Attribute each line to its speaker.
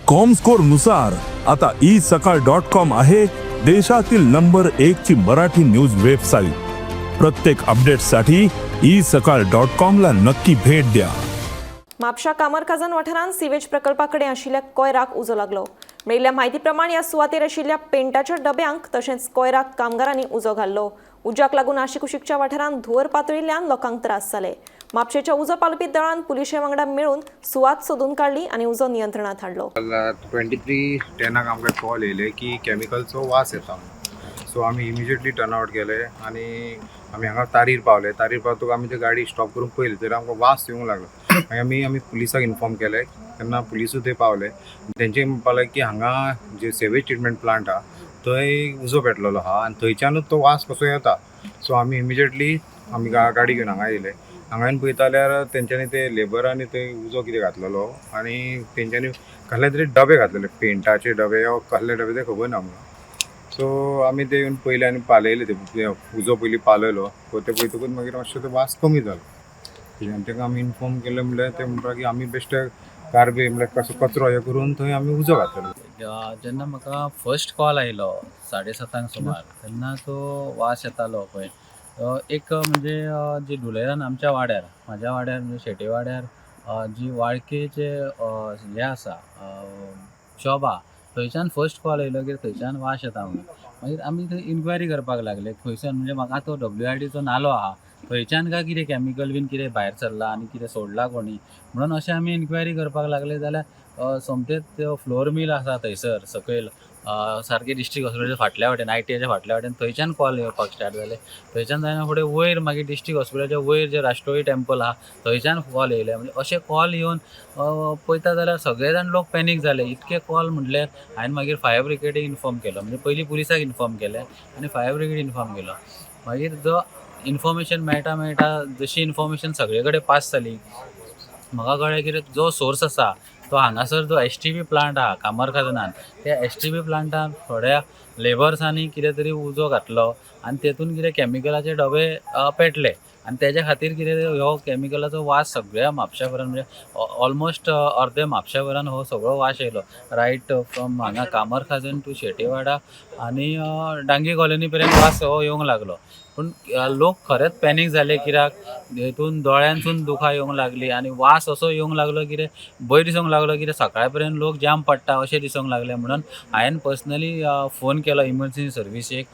Speaker 1: Comscore नुसार आता isakal.com आहे देशातील नंबर 1 ची मराठी न्यूज वेबसाईट। प्रत्येक अपडेटसाठी isakal.com ला नक्की भेट द्या।
Speaker 2: म्हापशा कामरखाजन वाठारांत सिवेज प्रकल्पाकडे आशिल्ल्या कोयराक उजो लागलो। मेळिल्ल्या म्हायती प्रमाण ह्या सुवातेर आशिल्ल्या पेंटाच्या डब्यांक तशेंच कोयराक कामगारांनी उजो घाल्लो। उज्याक लागून आशिकुशिकच्या वाठारांत धुंवर पातळिल्ल्यान लोकांक त्रास जाले। म्हापशेच्या उजो पालपी दळान पुलिशे वांगडा मेळून सुवात सोदून काडली आनी उजो नियंत्रणात हाडलो।
Speaker 3: 23:10 आमकां कॉल येयले की केमिकलचो वास येता। सो आमी इमिजिएटली टर्न आउट केले आनी आमी हांगा तारीर पावले। तारीर पावतूक आमी ती गाडी स्टॉप करून पळयली तर आमकां वास येवंक लागलो। मागीर आमी पुलिसाक इन्फॉर्म केले। तेन्ना पुलिसूय थंय पावले। तेंचे म्हणपाक लागले की हांगा जे सेवेज ट्रिटमेंट प्लांट आहा थंय उजो पेटलेलो आहा आनी थंयच्यानूच तो वास कसो येता। सो आमी इमिजिएटली आमी गाडी घेवन हांगा येयले। हांगा येवन पळयता जाल्यार तेंच्यांनी ते लेबरांनी थंय उजो कितें घातलेलो आनी तेंच्यांनी कसले तरी डबे घातलेले, पेंटाचे डबे वा कसले डबे ते खबर ना आमकां। सो आमी ते येवन पयले आनी पालयले ते उजो पयलीं पालयलो। ते पळयतकूच मागीर मातसो तो वास कमी जालो आनी ताका आमी इन्फॉर्म केलें म्हणल्यार ते म्हणटा की आमी बेश्टे गार्बेज म्हणल्यार कसो कचरो हे करून थंय आमी उजो घातलेलो।
Speaker 4: जेन्ना म्हाका फर्स्ट कॉल आयलो 7:30 सुमार तेन्ना तो वास येतालो पळय एक म्हणजे जी धुलेरान आमच्या वाड्यार म्हाज्या वाड्यार म्हणजे शेटे वाड्यार जी वाळकेचे हे आसा शॉप आहा थंयच्यान फर्स्ट कॉल येयलो की थंयच्यान वास येता म्हणून। मागीर आमी थंय इन्क्वायरी करपाक लागले खंयच्यान म्हणजे म्हाका तो WIDचो नालो आहा थंयच्यान काय कितें केमिकल बीन कितें भायर सरला आनी कितें सोडला कोणी म्हणून अशें आमी इन्क्वायरी करपाक लागले जाल्यार सोमतेच त्यो फ्लोर मिल आसा थंयसर सकयल सारके डिस्ट्रिक्ट हॉस्पिटलाच्या फाटल्या वाटेन ITIच्या फाटल्या वाटेन थंयच्यान कॉल येवपाक स्टार्ट जाले। थंयच्यान जायना फुडें वयर मागीर डिस्ट्रिक्ट हॉस्पिटलाच्या वयर जे राष्ट्रोळी टेंपल आहा थंयच्यान कॉल येयले। म्हणजे अशे कॉल येवन पळयता जाल्यार सगळे जाण लोक पॅनीक जाले। इतके कॉल म्हटल्यार हांवें मागीर फायर ब्रिगेडीक इन्फॉर्म केलो। म्हणजे पयलीं पुलिसाक इन्फॉर्म केलें आनी फायर ब्रिगेड इन्फॉर्म केलो। मागीर जो इन्फॉर्मेशन मेळटा जशी इन्फॉर्मेशन सगळे कडेन पास जाली म्हाका कळ्ळें की जो सोर्स आसा तो हांगासर जो STB प्लांट आहा कामरखाजनान त्या STB प्लांटान थोड्या लेबर्सांनी कितें तरी उजो घातलो आनी तेतून कितें केमिकलाचे डबे पेटले आनी तेज्या खातीर कितें हो केमिकलाचो वास सगळ्या म्हापशाभरान म्हणजे ऑलमोस्ट अर्दे म्हापशाभरान हो सगळो वास येयलो। रायट फ्रॉम हांगा कामरखाजन टू शेटेवाडा आनी डांगी कॉलनी पर्यंत वास हो येवंक लागलो। पूण लोक खरेंच पॅनीक जाले कित्याक हेतून दोळ्यांसून दुखां येवंक लागली आनी वास असो येवंक लागलो कितें भंय दिसूंक लागलो कितें सकाळ पर्यंत लोक जाम पडटा अशें दिसूंक लागलें। म्हणून हांवें पर्सनली फोन केलो इमर्जन्सी सर्विसेक